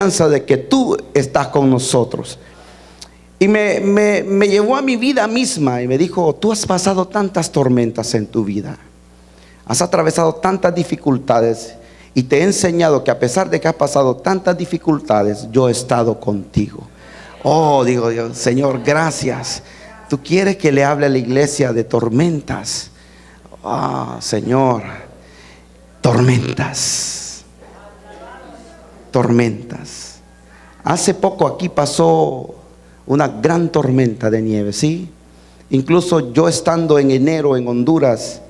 de que tú estás con nosotros. Y me llevó a mi vida misma y me dijo: tú has pasado tantas tormentas en tu vida, has atravesado tantas dificultades, y te he enseñado que a pesar de que has pasado tantas dificultades, yo he estado contigo. Oh, digo yo, Señor, gracias. Tú quieres que le hable a la iglesia de tormentas. Señor, tormentas. Tormentas. Hace poco aquí pasó una gran tormenta de nieve, ¿sí? Incluso yo, estando en enero en Honduras,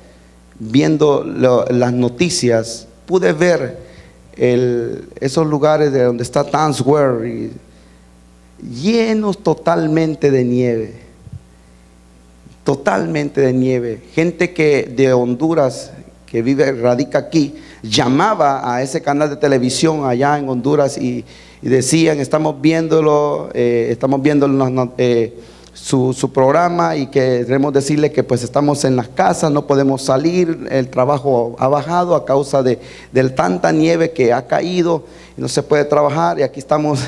viendo las noticias, pude ver esos lugares de donde está Times Square llenos totalmente de nieve. Totalmente de nieve. Gente que de Honduras, que radica aquí, llamaba a ese canal de televisión allá en Honduras y decían: estamos viéndolo, su programa, y queremos decirle que pues estamos en las casas, no podemos salir, el trabajo ha bajado a causa de tanta nieve que ha caído y no se puede trabajar, y aquí estamos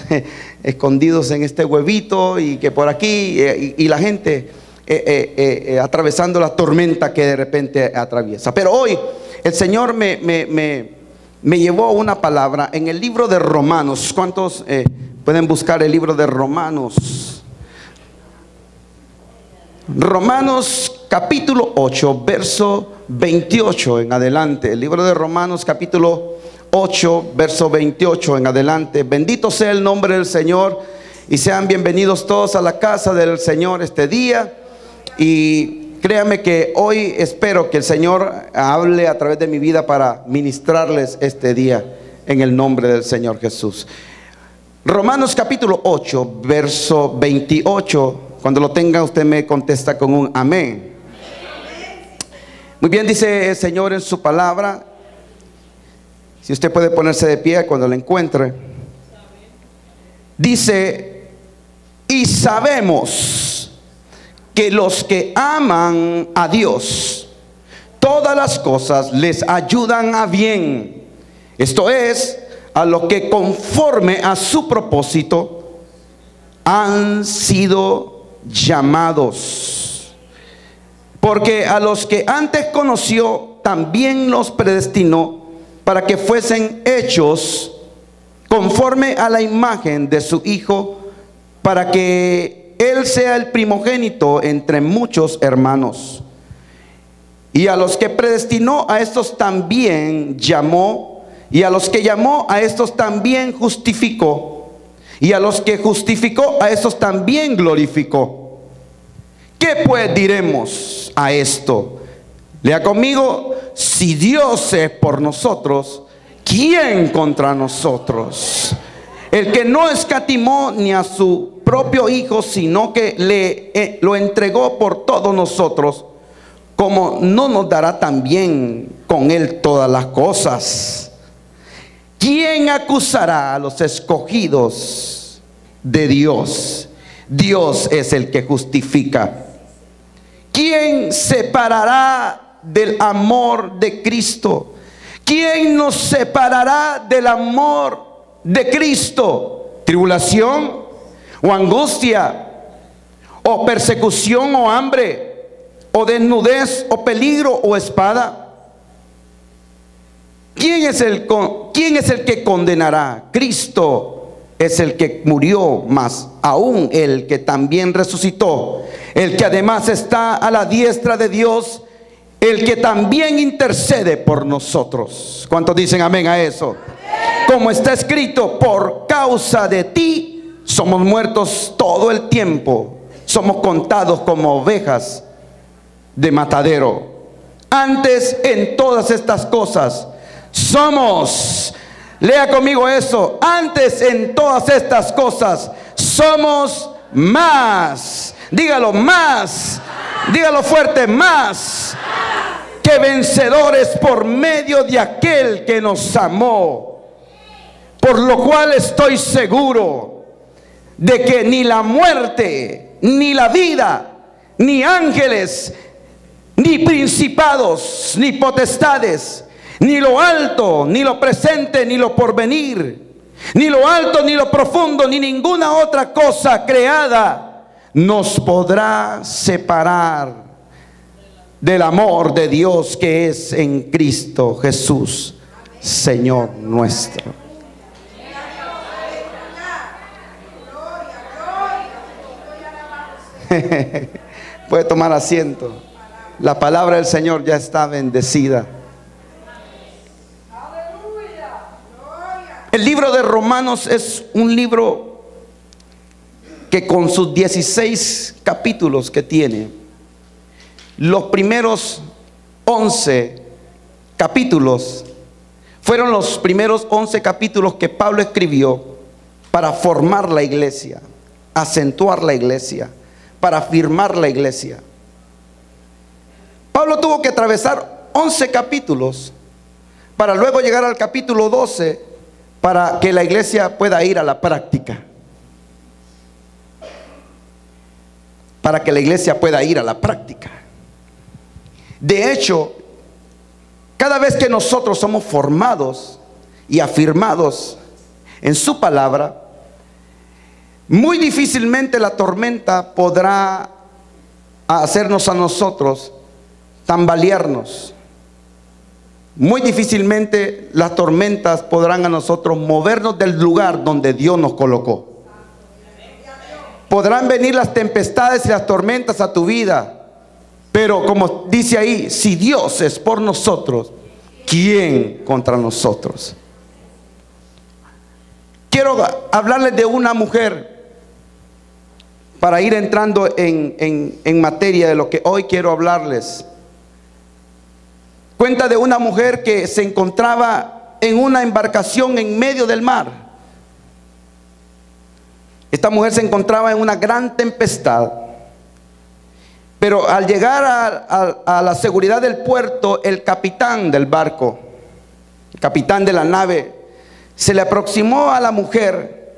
escondidos en este huevito, y que por aquí y la gente atravesando la tormenta que de repente atraviesa. Pero hoy el Señor me llevó a una palabra en el libro de Romanos. ¿Cuántos pueden buscar el libro de Romanos? Romanos capítulo 8, verso 28 en adelante. El libro de Romanos capítulo 8, verso 28 en adelante. Bendito sea el nombre del Señor, y sean bienvenidos todos a la casa del Señor este día. Y créame que hoy espero que el Señor hable a través de mi vida para ministrarles este día en el nombre del Señor Jesús. Romanos capítulo 8, verso 28. Cuando lo tenga, usted me contesta con un amén. Muy bien, dice el Señor en su palabra. Si usted puede ponerse de pie cuando lo encuentre. Dice: y sabemos que los que aman a Dios, todas las cosas les ayudan a bien. Esto es, a los que conforme a su propósito han sido llamados. Porque a los que antes conoció, también los predestinó para que fuesen hechos conforme a la imagen de su Hijo, para que Él sea el primogénito entre muchos hermanos. Y a los que predestinó, a estos también llamó, y a los que llamó, a estos también justificó, y a los que justificó, a estos también glorificó. ¿Qué pues diremos a esto? Lea conmigo: si Dios es por nosotros, ¿quién contra nosotros? El que no escatimó ni a su propio Hijo, sino que lo entregó por todos nosotros, ¿cómo no nos dará también con Él todas las cosas? ¿Quién acusará a los escogidos de Dios? Dios es el que justifica. ¿Quién separará del amor de Cristo? ¿Quién nos separará del amor de Cristo? ¿Tribulación, o angustia, o persecución, o hambre, o desnudez, o peligro, o espada? ¿Quién es el que condenará? Cristo es el que murió, más aún el que también resucitó, el que además está a la diestra de Dios, el que también intercede por nosotros. ¿Cuántos dicen amén a eso? Como está escrito: por causa de ti somos muertos todo el tiempo, somos contados como ovejas de matadero. Antes, en todas estas cosas somos, lea conmigo eso, antes en todas estas cosas somos más, dígalo, más, dígalo fuerte, más que vencedores por medio de aquel que nos amó. Por lo cual estoy seguro de que ni la muerte, ni la vida, ni ángeles, ni principados, ni potestades, ni lo alto, ni lo presente, ni lo porvenir, Ni lo alto, ni lo profundo, ni ninguna otra cosa creada nos podrá separar del amor de Dios que es en Cristo Jesús, Señor nuestro. Puede tomar asiento. La palabra del Señor ya está bendecida. El libro de Romanos es un libro que con sus 16 capítulos que tiene, los primeros 11 capítulos fueron los primeros 11 capítulos que Pablo escribió para formar la iglesia, acentuar la iglesia, para afirmar la iglesia. Pablo tuvo que atravesar 11 capítulos para luego llegar al capítulo 12 para que la iglesia pueda ir a la práctica. Para que la iglesia pueda ir a la práctica. De hecho, cada vez que nosotros somos formados y afirmados en su palabra, muy difícilmente la tormenta podrá hacernos a nosotros tambalearnos. Muy difícilmente las tormentas podrán a nosotros movernos del lugar donde Dios nos colocó. Podrán venir las tempestades y las tormentas a tu vida, pero como dice ahí, si Dios es por nosotros, ¿quién contra nosotros? Quiero hablarles de una mujer para ir entrando en materia de lo que hoy quiero hablarles. Cuenta de una mujer que se encontraba en una embarcación en medio del mar. Esta mujer se encontraba en una gran tempestad, pero al llegar a la seguridad del puerto, el capitán del barco, el capitán de la nave, se le aproximó a la mujer,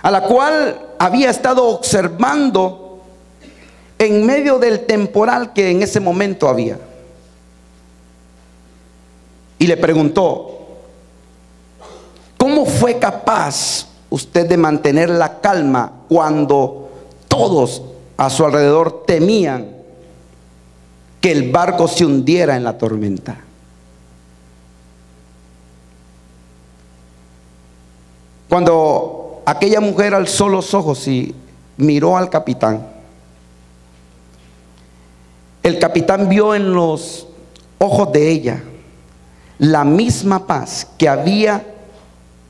a la cual había estado observando en medio del temporal que en ese momento había. Y le preguntó: ¿cómo fue capaz usted de mantener la calma cuando todos a su alrededor temían que el barco se hundiera en la tormenta? Cuando aquella mujer alzó los ojos y miró al capitán, el capitán vio en los ojos de ella la misma paz que había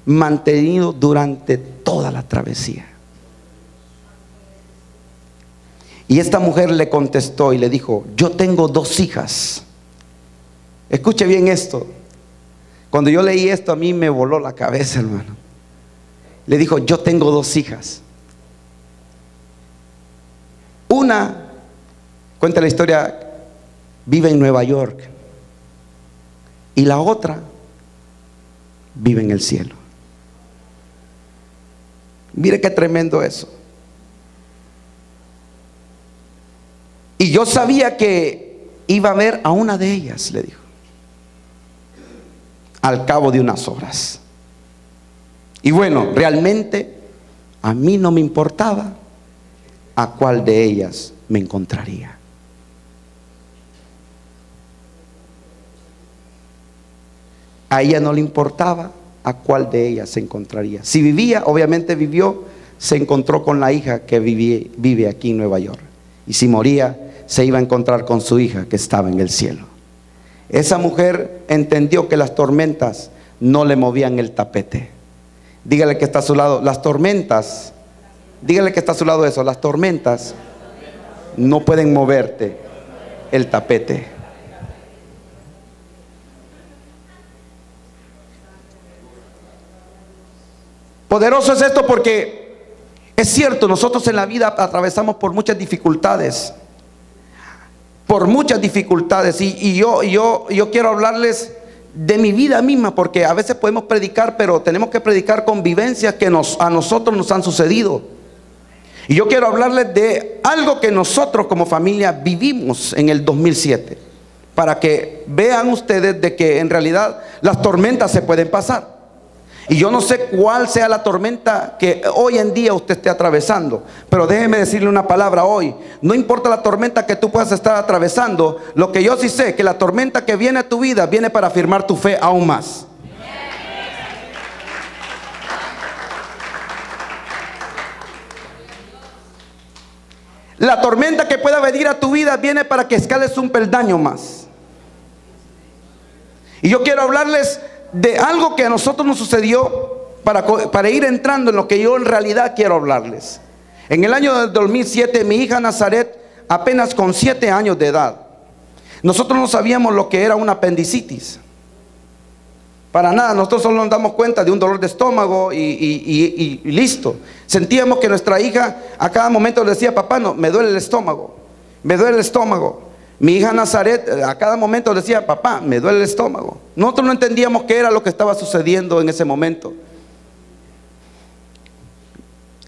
mantenido durante toda la travesía. Y esta mujer le contestó y le dijo: yo tengo 2 hijas. Escuche bien esto. Cuando yo leí esto, a mí me voló la cabeza, hermano. Le dijo: yo tengo 2 hijas. Una, cuenta la historia, vive en Nueva York. Y la otra vive en el cielo. Mire qué tremendo eso. Y yo sabía que iba a ver a una de ellas, le dijo, al cabo de unas horas. Y bueno, realmente a mí no me importaba a cuál de ellas me encontraría. A ella no le importaba a cuál de ellas se encontraría. Si vivía, obviamente vivió, se encontró con la hija que vive aquí en Nueva York. Y si moría, se iba a encontrar con su hija que estaba en el cielo. Esa mujer entendió que las tormentas no le movían el tapete. Dígale que está a su lado, las tormentas, dígale que está a su lado eso, las tormentas no pueden moverte el tapete. Poderoso es esto porque es cierto, nosotros en la vida atravesamos por muchas dificultades. Y yo quiero hablarles de mi vida misma, porque a veces podemos predicar, pero tenemos que predicar con vivencias que a nosotros nos han sucedido. Y yo quiero hablarles de algo que nosotros como familia vivimos en el 2007, para que vean ustedes de que en realidad las tormentas se pueden pasar. Y yo no sé cuál sea la tormenta que hoy en día usted esté atravesando, pero déjeme decirle una palabra hoy. No importa la tormenta que tú puedas estar atravesando, lo que yo sí sé, que la tormenta que viene a tu vida viene para afirmar tu fe aún más. La tormenta que pueda venir a tu vida viene para que escales un peldaño más. Y yo quiero hablarles de algo que a nosotros nos sucedió para ir entrando en lo que yo en realidad quiero hablarles. En el año del 2007, mi hija Nazaret, apenas con 7 años de edad, nosotros no sabíamos lo que era una apendicitis. Para nada, nosotros solo nos damos cuenta de un dolor de estómago y listo. Sentíamos que nuestra hija a cada momento le decía: papá, no, me duele el estómago, me duele el estómago. Mi hija Nazaret a cada momento decía: papá, me duele el estómago. Nosotros no entendíamos qué era lo que estaba sucediendo en ese momento.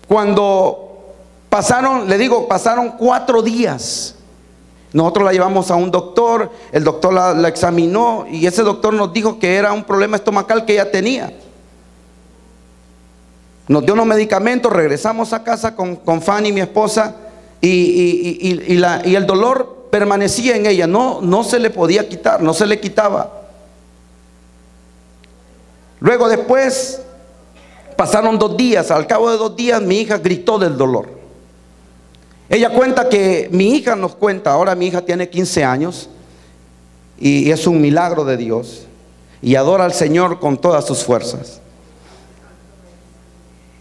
Cuando pasaron 4 días. Nosotros la llevamos a un doctor, el doctor la examinó y ese doctor nos dijo que era un problema estomacal que ella tenía. Nos dio unos medicamentos, regresamos a casa con Fanny, mi esposa, y el dolor permanecía en ella, no se le podía quitar, no se le quitaba. Luego después pasaron 2 días, al cabo de 2 días mi hija gritó del dolor. Ella cuenta que, mi hija nos cuenta, ahora mi hija tiene 15 años y es un milagro de Dios y adora al Señor con todas sus fuerzas.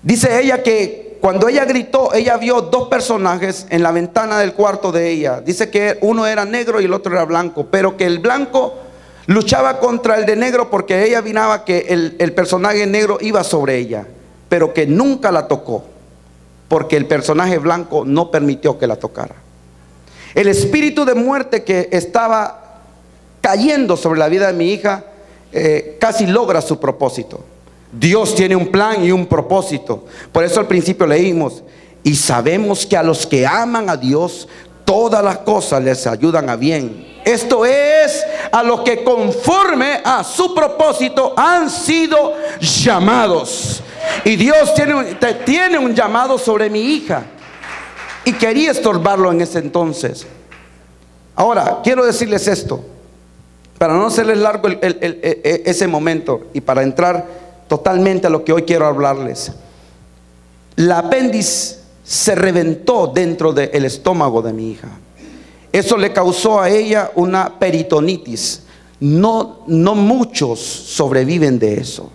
Dice ella que cuando ella gritó, ella vio 2 personajes en la ventana del cuarto de ella. Dice que uno era negro y el otro era blanco, pero que el blanco luchaba contra el de negro porque ella miraba que el personaje negro iba sobre ella, pero que nunca la tocó, porque el personaje blanco no permitió que la tocara. El espíritu de muerte que estaba cayendo sobre la vida de mi hija casi logra su propósito. Dios tiene un plan y un propósito. Por eso al principio leímos: y sabemos que a los que aman a Dios, todas las cosas les ayudan a bien. Esto es, a los que conforme a su propósito han sido llamados. Y Dios tiene un llamado sobre mi hija, y quería estorbarlo en ese entonces. Ahora, quiero decirles esto, para no hacerles largo ese momento y para entrar totalmente a lo que hoy quiero hablarles. La apéndice se reventó dentro del estómago de mi hija. Eso le causó a ella una peritonitis. No muchos sobreviven de eso.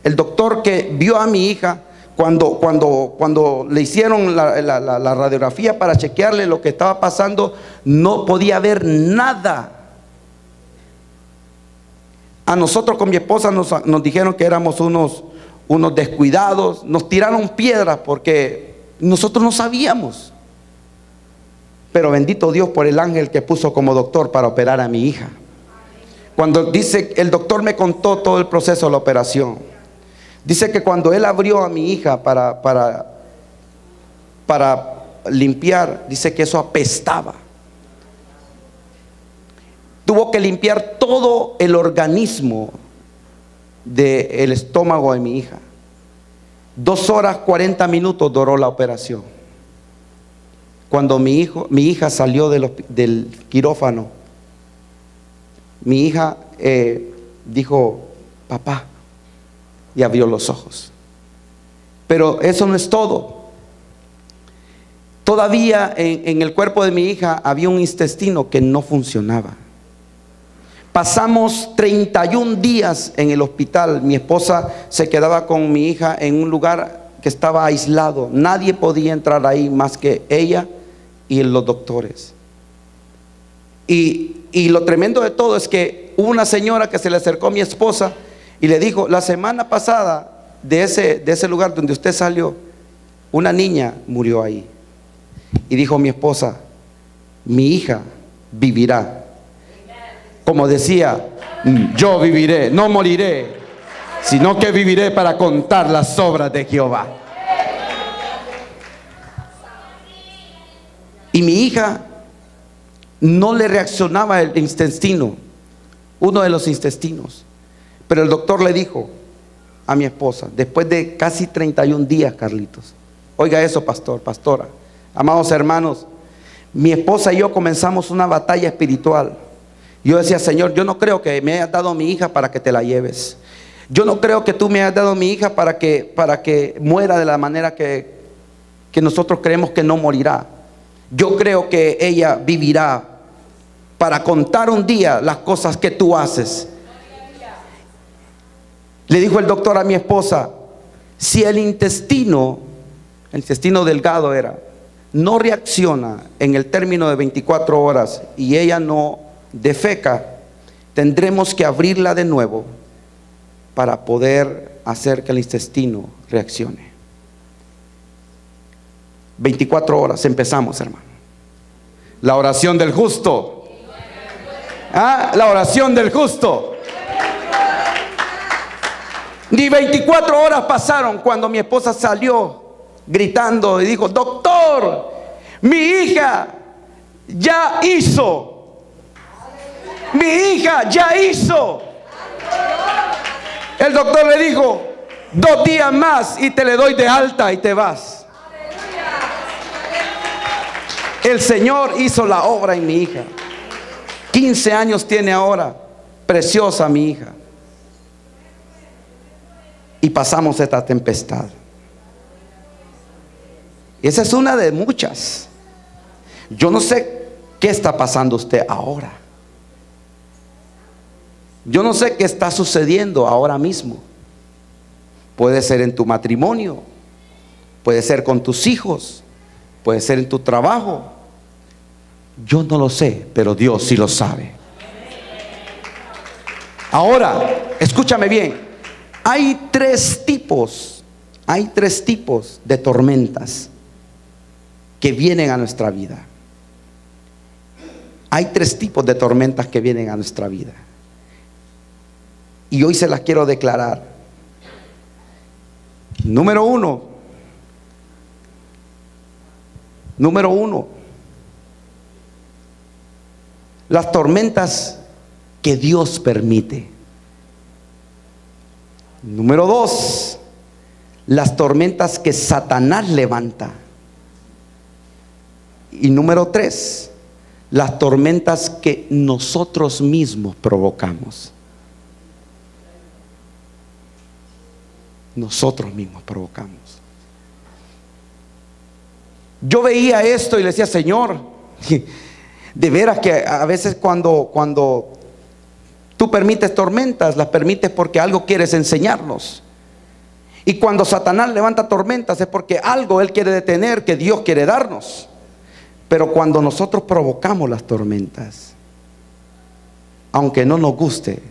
El doctor que vio a mi hija, cuando le hicieron la radiografía para chequearle lo que estaba pasando, no podía ver nada. A nosotros con mi esposa nos dijeron que éramos unos descuidados, nos tiraron piedras porque nosotros no sabíamos. Pero bendito Dios por el ángel que puso como doctor para operar a mi hija. Cuando dice, el doctor me contó todo el proceso de la operación. Dice que cuando él abrió a mi hija para limpiar, dice que eso apestaba. Tuvo que limpiar todo el organismo del estómago de mi hija. 2 horas 40 minutos duró la operación. Cuando mi hija salió del quirófano, mi hija dijo: papá, y abrió los ojos. Pero eso no es todo. Todavía en el cuerpo de mi hija había un intestino que no funcionaba. Pasamos 31 días en el hospital. Mi esposa se quedaba con mi hija en un lugar que estaba aislado. Nadie podía entrar ahí más que ella y los doctores. Y lo tremendo de todo es que hubo una señora que se le acercó a mi esposa y le dijo: la semana pasada de ese lugar donde usted salió, una niña murió ahí. Y dijo mi esposa: mi hija vivirá. Como decía, yo viviré, no moriré, sino que viviré para contar las obras de Jehová. Y mi hija no le reaccionaba el intestino, uno de los intestinos. Pero el doctor le dijo: a mi esposa, después de casi 31 días, Carlitos. Oiga eso, pastor, pastora, amados hermanos, mi esposa y yo comenzamos una batalla espiritual. Yo decía, Señor, yo no creo que me hayas dado a mi hija para que te la lleves. Yo no creo que tú me hayas dado a mi hija para que muera de la manera que nosotros creemos que no morirá. Yo creo que ella vivirá para contar un día las cosas que tú haces. Le dijo el doctor a mi esposa, si el intestino delgado era, no reacciona en el término de 24 horas y ella no defeca, tendremos que abrirla de nuevo para poder hacer que el intestino reaccione. 24 horas, empezamos, hermano. La oración del justo. La oración del justo. Ni 24 horas pasaron cuando mi esposa salió gritando y dijo, doctor, mi hija ya hizo. Mi hija ya hizo. El doctor le dijo, 2 días más y te le doy de alta y te vas. El Señor hizo la obra en mi hija. 15 años tiene ahora, preciosa mi hija. Y pasamos esta tempestad. Y esa es una de muchas. Yo no sé qué está pasando usted ahora. Yo no sé qué está sucediendo ahora mismo. Puede ser en tu matrimonio, puede ser con tus hijos, puede ser en tu trabajo. Yo no lo sé, pero Dios sí lo sabe. Ahora, escúchame bien. Hay tres tipos de tormentas que vienen a nuestra vida. Hay 3 tipos de tormentas que vienen a nuestra vida. Y hoy se las quiero declarar. Número uno, las tormentas que Dios permite. Número 2, las tormentas que Satanás levanta. Y número 3, las tormentas que nosotros mismos provocamos. Nosotros mismos provocamos. Yo veía esto y le decía, Señor, de veras que a veces cuando tú permites tormentas, las permites porque algo quieres enseñarnos. Y cuando Satanás levanta tormentas es porque algo él quiere detener, que Dios quiere darnos. Pero cuando nosotros provocamos las tormentas, aunque no nos guste,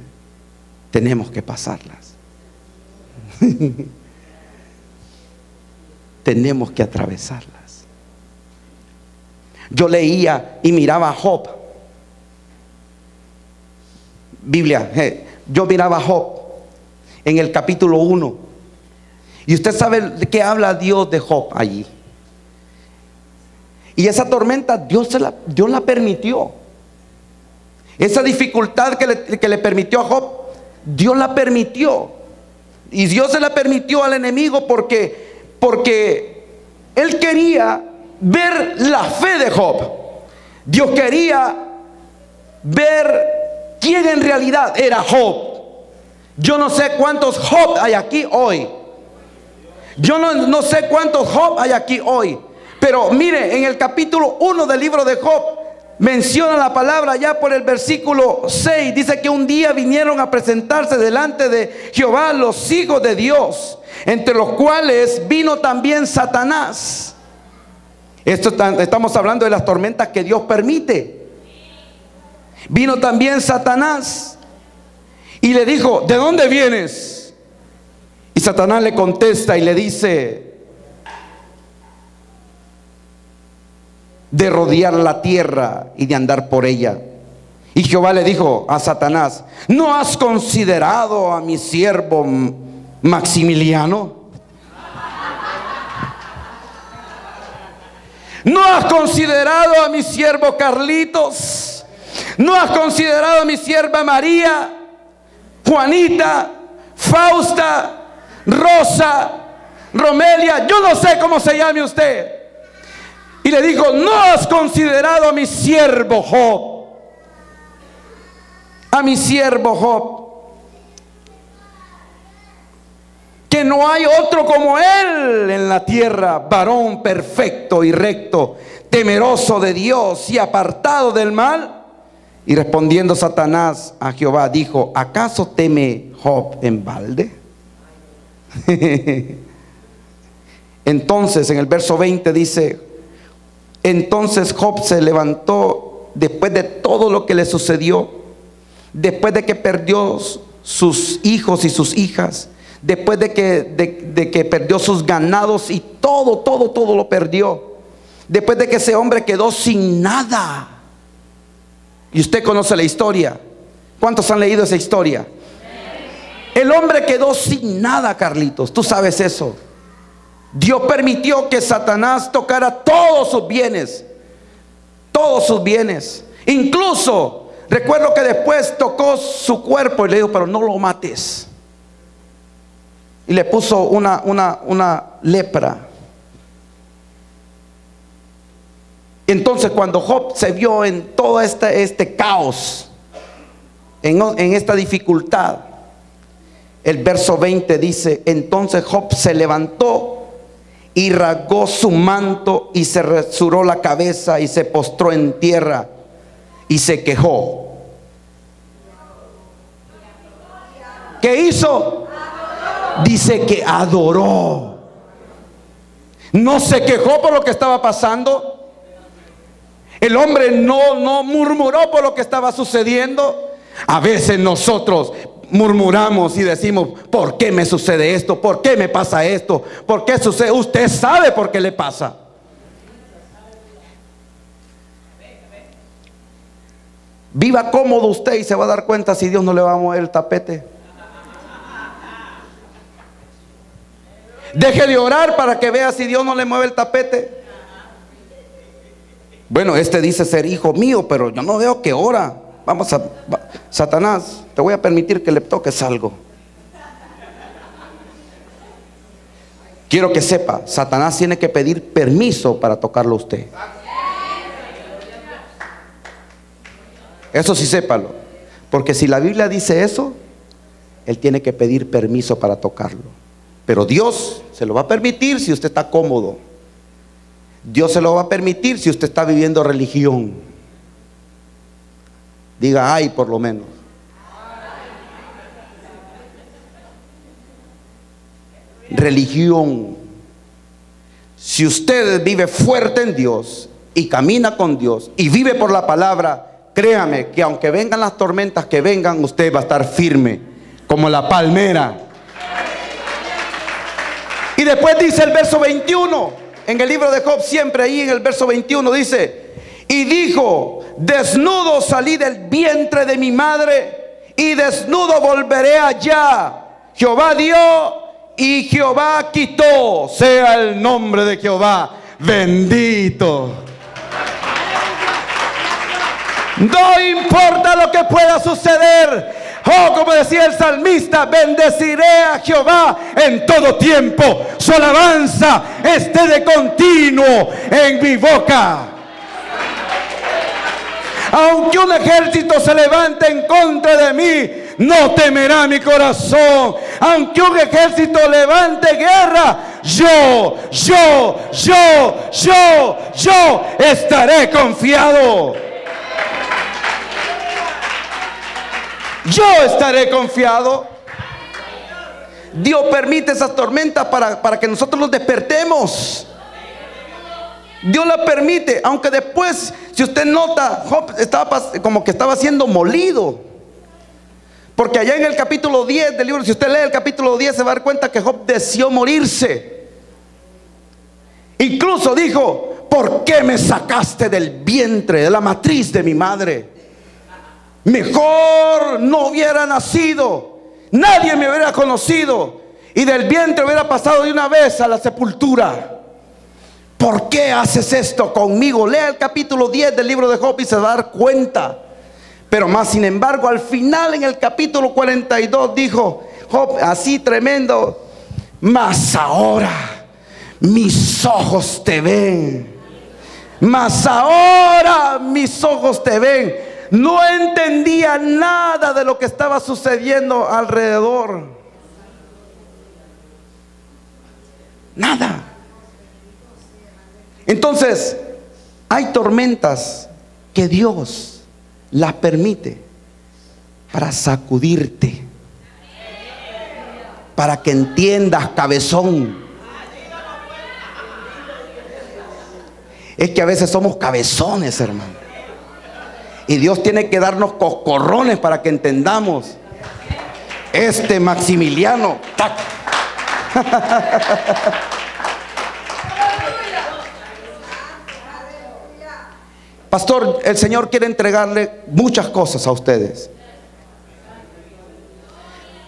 tenemos que pasarlas. Tenemos que atravesarlas. Yo leía y miraba a Job. Biblia, yo miraba a Job en el capítulo 1. Y usted sabe de qué habla Dios de Job allí. Y esa tormenta Dios la permitió. Esa dificultad que le permitió a Job, Dios la permitió. Y Dios se la permitió al enemigo porque él quería ver la fe de Job. Dios quería ver quién en realidad era Job. Yo no sé cuántos Job hay aquí hoy. Yo no sé cuántos Job hay aquí hoy. Pero mire, en el capítulo 1 del libro de Job menciona la palabra ya por el versículo 6. Dice que un día vinieron a presentarse delante de Jehová los hijos de Dios, entre los cuales vino también Satanás. Estamos hablando de las tormentas que Dios permite. Vino también Satanás y le dijo, ¿de dónde vienes? Y Satanás le contesta y le dice, de rodear la tierra y de andar por ella. Y Jehová le dijo a Satanás, ¿no has considerado a mi siervo Maximiliano? ¿No has considerado a mi siervo Carlitos? ¿No has considerado a mi sierva María, Juanita, Fausta, Rosa, Romelia, yo no sé cómo se llame usted. Y le dijo: no has considerado a mi siervo Job. A mi siervo Job, que no hay otro como él en la tierra, varón perfecto y recto, temeroso de Dios y apartado del mal. Y respondiendo Satanás a Jehová, dijo: ¿acaso teme Job en balde? Entonces en el verso 20 dice: entonces Job se levantó después de todo lo que le sucedió, después de que perdió sus hijos y sus hijas, después de que perdió sus ganados y todo lo perdió, después de que ese hombre quedó sin nada. Y usted conoce la historia. ¿Cuántos han leído esa historia? El hombre quedó sin nada, Carlitos. Tú sabes eso. Dios permitió que Satanás tocara todos sus bienes. Todos sus bienes. Incluso recuerdo que después tocó su cuerpo y le dijo: pero no lo mates. Y le puso una lepra. Entonces cuando Job se vio en todo este caos, en esta dificultad, el verso 20 dice: entonces Job se levantó y rasgó su manto y se rasuró la cabeza y se postró en tierra y se quejó. ¿Qué hizo? Dice que adoró. No se quejó por lo que estaba pasando. El hombre no murmuró por lo que estaba sucediendo. A veces nosotros murmuramos y decimos: ¿por qué me sucede esto? ¿Por qué me pasa esto? ¿Por qué sucede? Usted sabe por qué le pasa. Viva cómodo usted y se va a dar cuenta si Dios no le va a mover el tapete. Deje de orar para que vea si Dios no le mueve el tapete. Bueno, este dice ser hijo mío, pero yo no veo que ora. Satanás, te voy a permitir que le toques algo. Quiero que sepa, Satanás tiene que pedir permiso para tocarlo a usted. Eso sí, sépalo. Porque si la Biblia dice eso, él tiene que pedir permiso para tocarlo. Pero Dios se lo va a permitir si usted está cómodo. Dios se lo va a permitir si usted está viviendo religión. Diga ay por lo menos. Religión. Si usted vive fuerte en Dios y camina con Dios y vive por la palabra, créame que aunque vengan las tormentas que vengan, usted va a estar firme como la palmera. Y después dice el verso 21 en el libro de Job, siempre ahí en el verso 21 dice: y dijo: desnudo salí del vientre de mi madre y desnudo volveré allá. Jehová dio y Jehová quitó, sea el nombre de Jehová bendito. No importa lo que pueda suceder. Oh, como decía el salmista: bendeciré a Jehová en todo tiempo, su alabanza esté de continuo en mi boca. Aunque un ejército se levante en contra de mí, no temerá mi corazón. Aunque un ejército levante guerra, yo estaré confiado. Yo estaré confiado. Dios permite esas tormentas para que nosotros nos despertemos. Dios la permite, aunque después, si usted nota, Job estaba como que estaba siendo molido. Porque allá en el capítulo 10 del libro, si usted lee el capítulo 10, se va a dar cuenta que Job deseó morirse. Incluso dijo: ¿por qué me sacaste del vientre, de la matriz de mi madre? Mejor no hubiera nacido, nadie me hubiera conocido y del vientre hubiera pasado de una vez a la sepultura. ¿Por qué haces esto conmigo? Lea el capítulo 10 del libro de Job y se va a dar cuenta. Pero más sin embargo, al final en el capítulo 42 dijo Job así tremendo: Mas ahora mis ojos te ven. Mas ahora mis ojos te ven. No entendía nada de lo que estaba sucediendo alrededor. Nada. Entonces, hay tormentas que Dios las permite para sacudirte, para que entiendas, cabezón. Es que a veces somos cabezones, hermano, y Dios tiene que darnos coscorrones para que entendamos. Maximiliano, ¡tac! Pastor, el Señor quiere entregarle muchas cosas a ustedes.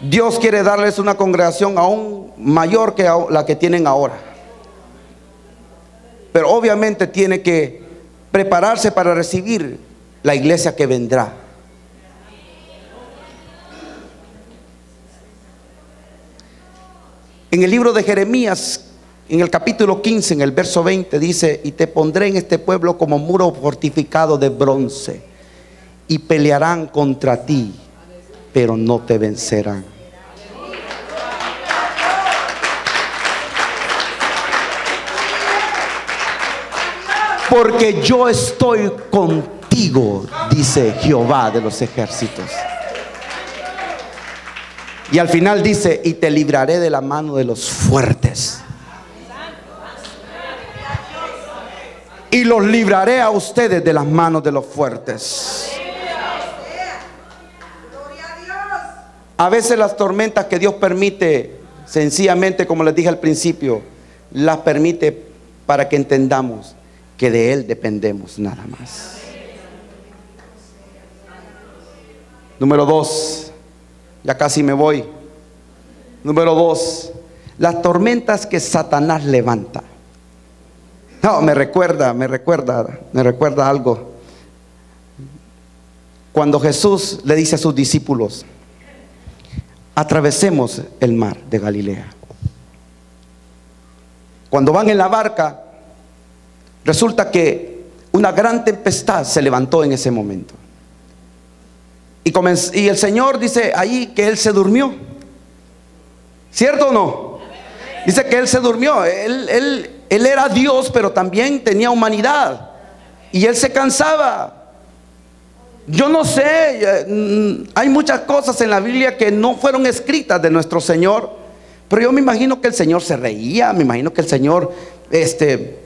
Dios quiere darles una congregación aún mayor que la que tienen ahora. Pero obviamente tiene que prepararse para recibir la iglesia que vendrá. En el libro de Jeremías, en el capítulo 15, en el verso 20, dice: y te pondré en este pueblo como muro fortificado de bronce, y pelearán contra ti, pero no te vencerán. Porque yo estoy contigo, dice Jehová de los ejércitos. Y al final dice: y te libraré de la mano de los fuertes, y los libraré a ustedes de las manos de los fuertes. A veces las tormentas que Dios permite, sencillamente, como les dije al principio, las permite para que entendamos que de Él dependemos, nada más. Número 2, ya casi me voy. Número 2, las tormentas que Satanás levanta. No, me recuerda algo. Cuando Jesús le dice a sus discípulos: atravesemos el mar de Galilea. Cuando van en la barca, resulta que una gran tempestad se levantó en ese momento. Y el Señor dice ahí que Él se durmió. ¿Cierto o no? Dice que Él se durmió. Él era Dios, pero también tenía humanidad. Y Él se cansaba. Yo no sé, hay muchas cosas en la Biblia que no fueron escritas de nuestro Señor, pero yo me imagino que el Señor se reía. Me imagino que el Señor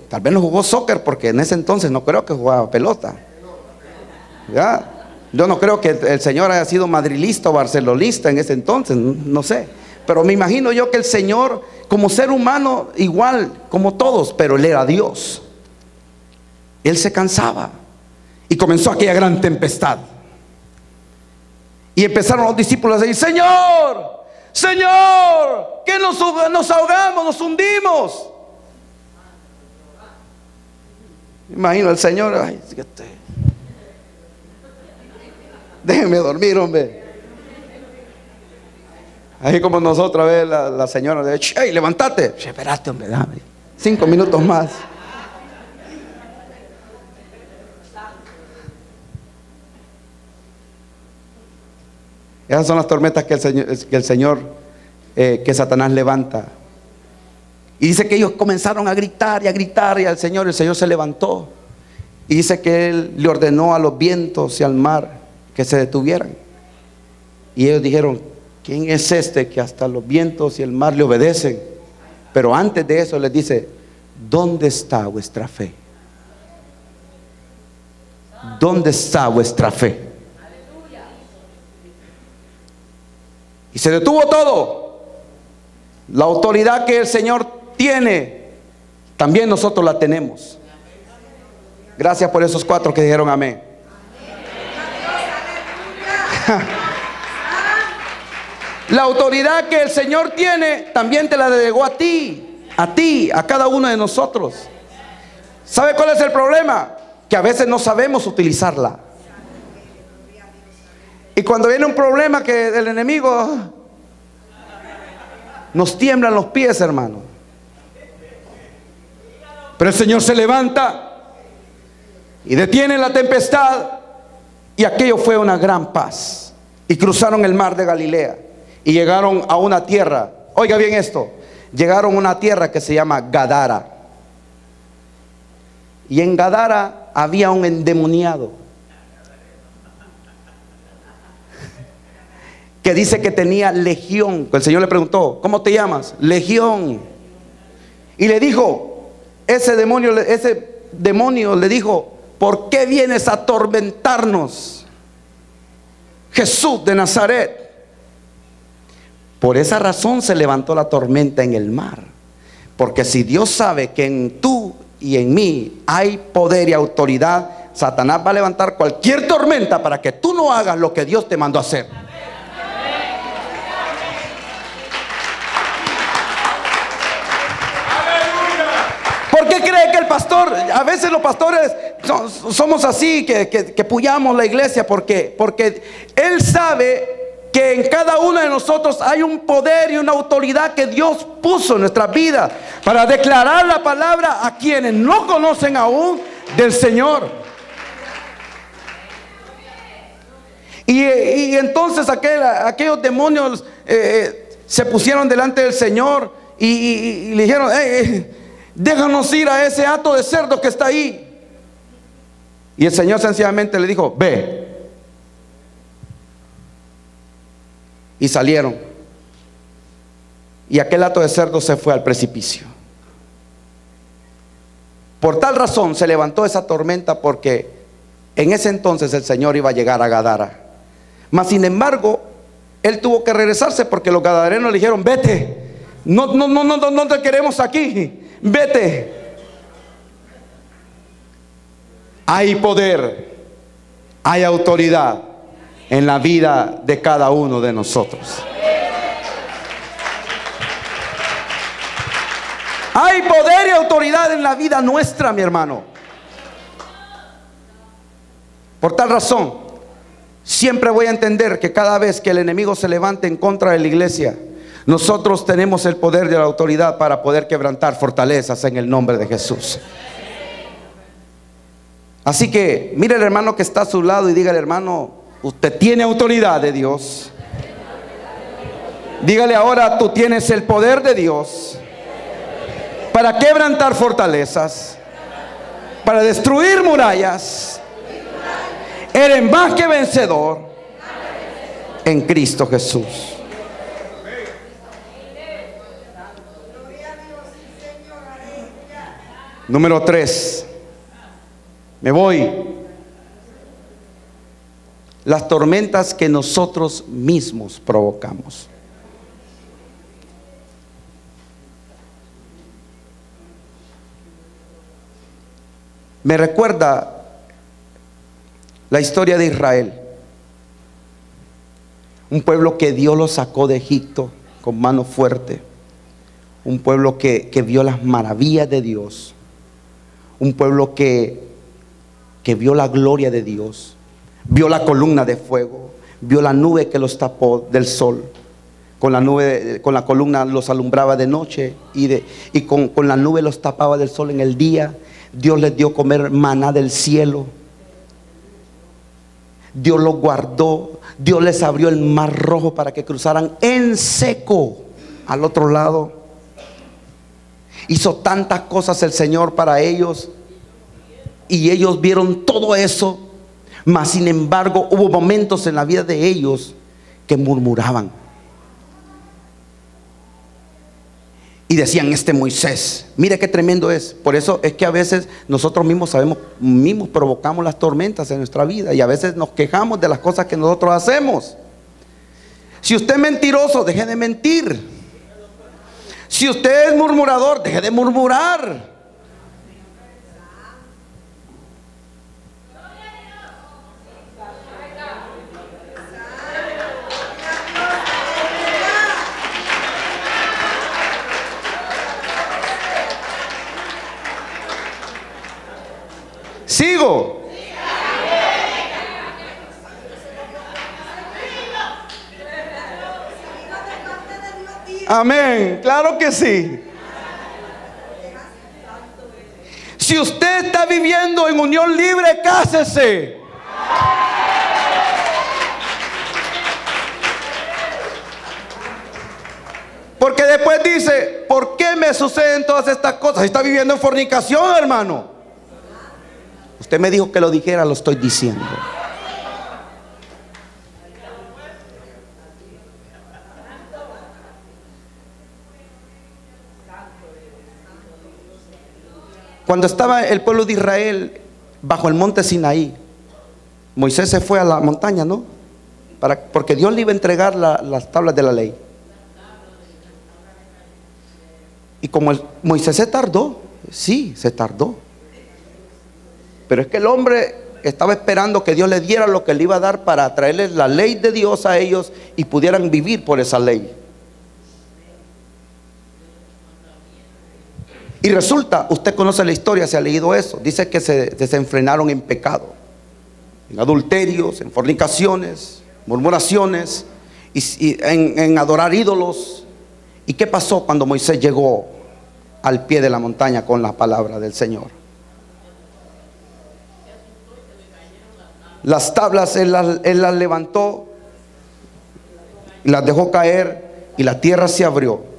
tal vez no jugó soccer, porque en ese entonces no creo que jugaba pelota. ¿Ya? Yo no creo que el Señor haya sido madrilista o barcelonista en ese entonces, no sé. Pero me imagino yo que el Señor, como ser humano, igual como todos, pero Él era Dios. Él se cansaba y comenzó aquella gran tempestad. Y empezaron los discípulos a decir: Señor, Señor, que nos ahogamos, nos hundimos. Me imagino al Señor: ay, déjenme dormir, hombre. Ahí como nosotros, a ver, la señora le dice: hey, levántate. Espérate, hombre, dame 5 minutos más. Esas son las tormentas que que Satanás levanta. Y dice que ellos comenzaron a gritar y a gritar, y el Señor se levantó. Y dice que Él le ordenó a los vientos y al mar que se detuvieran. Y ellos dijeron: ¿quién es este que hasta los vientos y el mar le obedecen? Pero antes de eso les dice: ¿dónde está vuestra fe? ¿Dónde está vuestra fe? Y se detuvo todo. La autoridad que el Señor tiene, también nosotros la tenemos. Gracias por esos 4 que dijeron amén. La autoridad que el Señor tiene, también te la delegó a ti, a cada uno de nosotros. ¿Sabe cuál es el problema? Que a veces no sabemos utilizarla. Y cuando viene un problema que del enemigo, nos tiemblan los pies, hermano. Pero el Señor se levanta y detiene la tempestad, y aquello fue una gran paz. Y cruzaron el mar de Galilea y llegaron a una tierra. Oiga bien esto, llegaron a una tierra que se llama Gadara. Y en Gadara había un endemoniado que dice que tenía legión. El Señor le preguntó: ¿cómo te llamas? Legión. Y le dijo, ese demonio le dijo: ¿por qué vienes a atormentarnos, Jesús de Nazaret? Por esa razón se levantó la tormenta en el mar. Porque si Dios sabe que en tú y en mí hay poder y autoridad, Satanás va a levantar cualquier tormenta para que tú no hagas lo que Dios te mandó a hacer. ¿Por qué cree que el pastor, a veces los pastores somos así, que puyamos la iglesia? Porque él sabe que en cada uno de nosotros hay un poder y una autoridad que Dios puso en nuestras vidas para declarar la palabra a quienes no conocen aún del Señor. Y entonces aquellos demonios se pusieron delante del Señor y le dijeron: déjanos ir a ese hato de cerdo que está ahí. Y el Señor sencillamente le dijo: ve. Y salieron. Y aquel hato de cerdo se fue al precipicio. Por tal razón se levantó esa tormenta, porque en ese entonces el Señor iba a llegar a Gadara. Mas sin embargo, él tuvo que regresarse, porque los gadarenos le dijeron: vete, no te queremos aquí, vete. Hay poder, hay autoridad en la vida de cada uno de nosotros. Hay poder y autoridad en la vida nuestra, mi hermano. Por tal razón, siempre voy a entender que cada vez que el enemigo se levante en contra de la iglesia, nosotros tenemos el poder y la autoridad para poder quebrantar fortalezas en el nombre de Jesús. Así que mire al hermano que está a su lado y dígale: hermano, usted tiene autoridad de Dios. Dígale ahora: tú tienes el poder de Dios para quebrantar fortalezas, para destruir murallas. Eres más que vencedor en Cristo Jesús. Número 3. Me voy. Las tormentas que nosotros mismos provocamos. Me recuerda la historia de Israel, un pueblo que Dios lo sacó de Egipto con mano fuerte, un pueblo que vio las maravillas de Dios, un pueblo que vio la gloria de Dios, vio la columna de fuego, vio la nube que los tapó del sol. Con la columna los alumbraba de noche y con la nube los tapaba del sol en el día. Dios les dio comer maná del cielo. Dios los guardó. Dios les abrió el mar rojo para que cruzaran en seco al otro lado. Hizo tantas cosas el Señor para ellos, y ellos vieron todo eso. Mas sin embargo hubo momentos en la vida de ellos que murmuraban y decían: este Moisés, mire qué tremendo es. Por eso es que a veces nosotros mismos provocamos las tormentas en nuestra vida, y a veces nos quejamos de las cosas que nosotros hacemos. Si usted es mentiroso, deje de mentir. Si usted es murmurador, deje de murmurar. Sigo. Amén, claro que sí. Si usted está viviendo en unión libre, cásese. Porque después dice, ¿por qué me suceden todas estas cosas? Está viviendo en fornicación, hermano. Usted me dijo que lo dijera, lo estoy diciendo. Cuando estaba el pueblo de Israel bajo el monte Sinaí, Moisés se fue a la montaña, ¿no? Porque Dios le iba a entregar las tablas de la ley. Y como Moisés se tardó, sí, se tardó. Pero es que el hombre estaba esperando que Dios le diera lo que le iba a dar para traerles la ley de Dios a ellos y pudieran vivir por esa ley. Y resulta, usted conoce la historia, se ha leído eso. Dice que se desenfrenaron en pecado, en adulterios, en fornicaciones, murmuraciones, y en adorar ídolos. ¿Y qué pasó cuando Moisés llegó al pie de la montaña con la palabra del Señor? Las tablas él las levantó, las dejó caer y la tierra se abrió.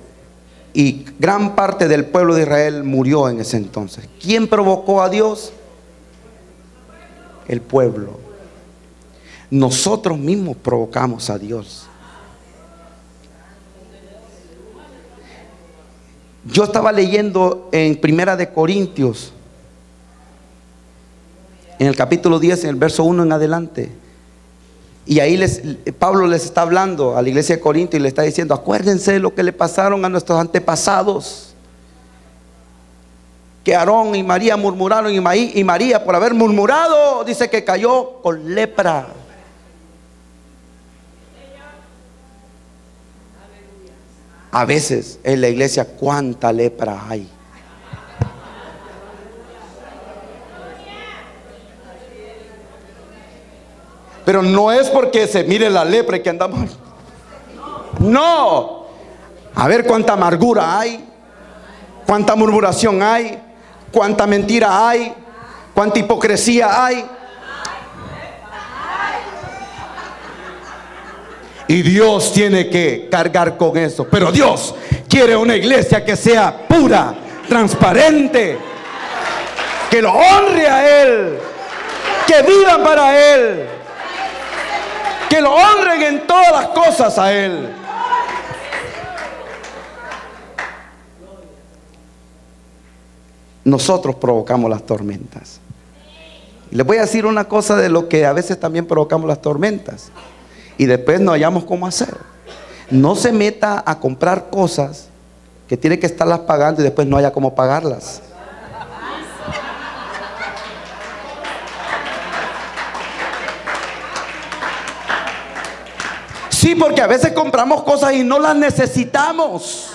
Y gran parte del pueblo de Israel murió en ese entonces. ¿Quién provocó a Dios? El pueblo. Nosotros mismos provocamos a Dios. Yo estaba leyendo en Primera de Corintios, en el capítulo 10, en el verso 1 en adelante. Y ahí Pablo les está hablando a la iglesia de Corinto y le está diciendo: acuérdense de lo que le pasaron a nuestros antepasados, que Aarón y María murmuraron, y María, por haber murmurado, dice que cayó con lepra. A veces en la iglesia, cuánta lepra hay. Pero no es porque se mire la lepra y que andamos. No. A ver cuánta amargura hay, cuánta murmuración hay, cuánta mentira hay, cuánta hipocresía hay. Y Dios tiene que cargar con eso. Pero Dios quiere una iglesia que sea pura, transparente, que lo honre a Él, que vivan para Él, que lo honren en todas las cosas a Él. Nosotros provocamos las tormentas. Les voy a decir una cosa de lo que a veces también provocamos las tormentas y después no hallamos cómo hacer. No se meta a comprar cosas que tiene que estarlas pagando y después no haya cómo pagarlas. Sí, porque a veces compramos cosas y no las necesitamos.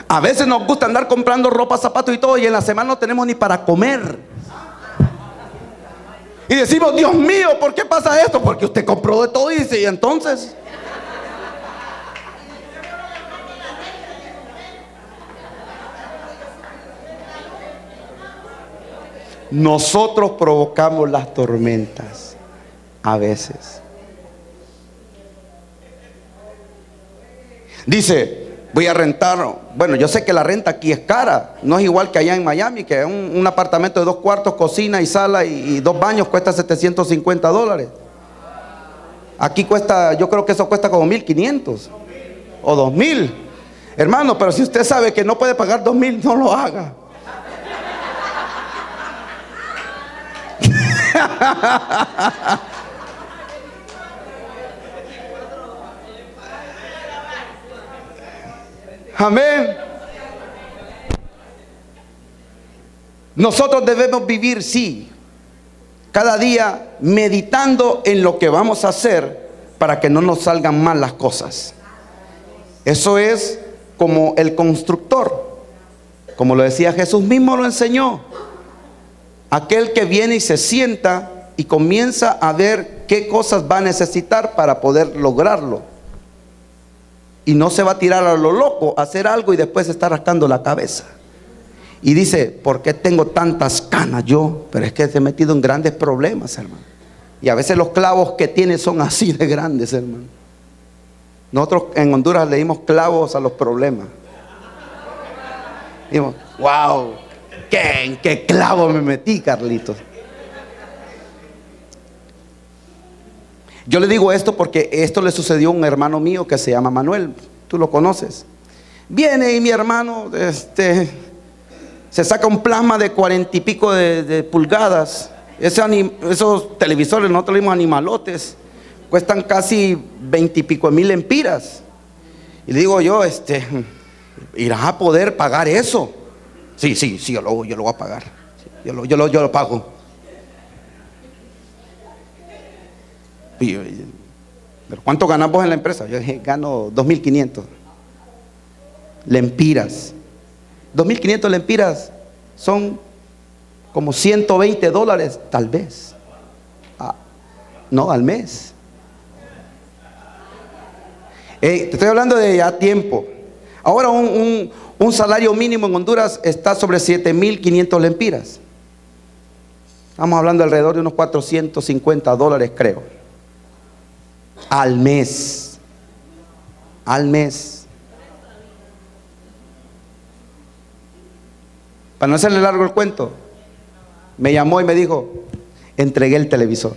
A veces nos gusta andar comprando ropa, zapatos y todo, y en la semana no tenemos ni para comer. Y decimos: Dios mío, ¿por qué pasa esto? Porque usted compró de todo, y dice: ¿y entonces? Nosotros provocamos las tormentas a veces. Dice: voy a rentar. Bueno, yo sé que la renta aquí es cara. No es igual que allá en Miami, que un apartamento de 2 cuartos, cocina y sala y 2 baños cuesta $750. Aquí cuesta, yo creo que eso cuesta como 1,500 o 2,000. Hermano, pero si usted sabe que no puede pagar 2,000, no lo haga. Amén. Nosotros debemos vivir, sí, cada día meditando en lo que vamos a hacer para que no nos salgan mal las cosas. Eso es como el constructor, como lo decía Jesús mismo, lo enseñó. Aquel que viene y se sienta y comienza a ver qué cosas va a necesitar para poder lograrlo. Y no se va a tirar a lo loco a hacer algo y después se está rascando la cabeza. Y dice, ¿por qué tengo tantas canas yo? Pero es que se he metido en grandes problemas, hermano. Y a veces los clavos que tiene son así de grandes, hermano. Nosotros en Honduras le dimos clavos a los problemas. Dimos, wow, ¿en qué clavo me metí, Carlitos? Yo le digo esto porque esto le sucedió a un hermano mío que se llama Manuel. Tú lo conoces. Viene y mi hermano se saca un plasma de 40 y pico de pulgadas. Esos televisores, nosotros le dimos animalotes, cuestan casi 20 y pico mil lempiras. Y le digo yo, ¿irás a poder pagar eso? Sí, yo lo voy a pagar. Yo lo pago. ¿Pero cuánto ganas vos en la empresa? Yo dije, gano 2.500 lempiras. 2.500 lempiras son como $120, tal vez. No, al mes. Te estoy hablando de ya tiempo. Ahora un salario mínimo en Honduras está sobre 7.500 lempiras. Estamos hablando alrededor de unos $450, creo. Al mes. Al mes. Para no hacerle largo el cuento, me llamó y me dijo, entregué el televisor.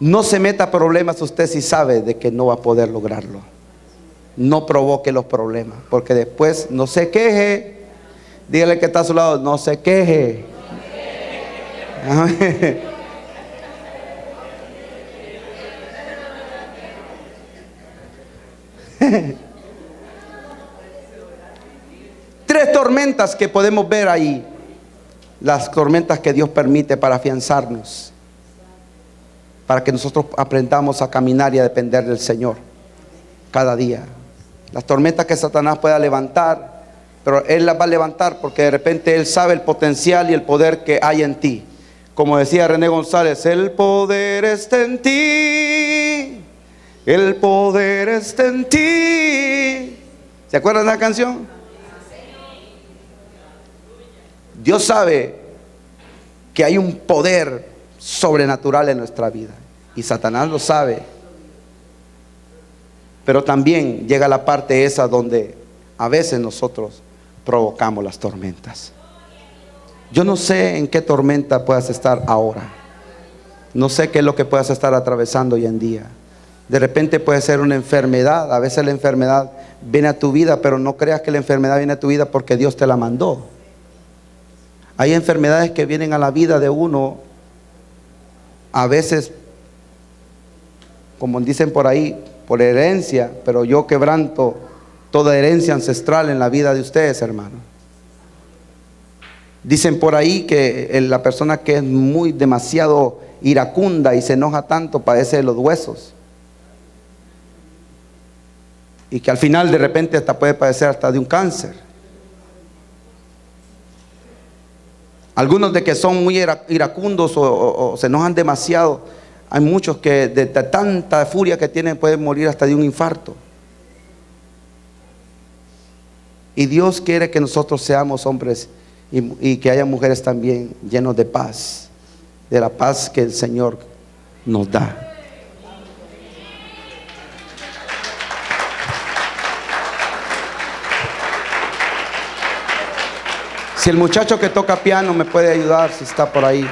No se meta problemas usted si sabe de que no va a poder lograrlo. No provoque los problemas, porque después no se queje. Dígale que está a su lado, no se queje. Tres tormentas que podemos ver ahí. Las tormentas que Dios permite para afianzarnos, para que nosotros aprendamos a caminar y a depender del Señor cada día. Las tormentas que Satanás pueda levantar, pero Él las va a levantar porque de repente Él sabe el potencial y el poder que hay en ti. Como decía René González, el poder está en ti, el poder está en ti. ¿Se acuerdan de la canción? Dios sabe que hay un poder sobrenatural en nuestra vida y Satanás lo sabe. Pero también llega la parte esa donde a veces nosotros provocamos las tormentas. Yo no sé en qué tormenta puedas estar ahora. No sé qué es lo que puedas estar atravesando hoy en día. De repente puede ser una enfermedad. A veces la enfermedad viene a tu vida, pero no creas que la enfermedad viene a tu vida porque Dios te la mandó. Hay enfermedades que vienen a la vida de uno, a veces, como dicen por ahí, por herencia, pero yo quebranto toda herencia ancestral en la vida de ustedes, hermano. Dicen por ahí que la persona que es demasiado iracunda y se enoja tanto padece de los huesos. Y que al final de repente hasta puede padecer hasta de un cáncer. Algunos de que son muy iracundos o se enojan demasiado, hay muchos que de tanta furia que tienen pueden morir hasta de un infarto. Y Dios quiere que nosotros seamos hombres y que haya mujeres también llenos de paz, de la paz que el Señor nos da. Si el muchacho que toca piano me puede ayudar, si está por ahí.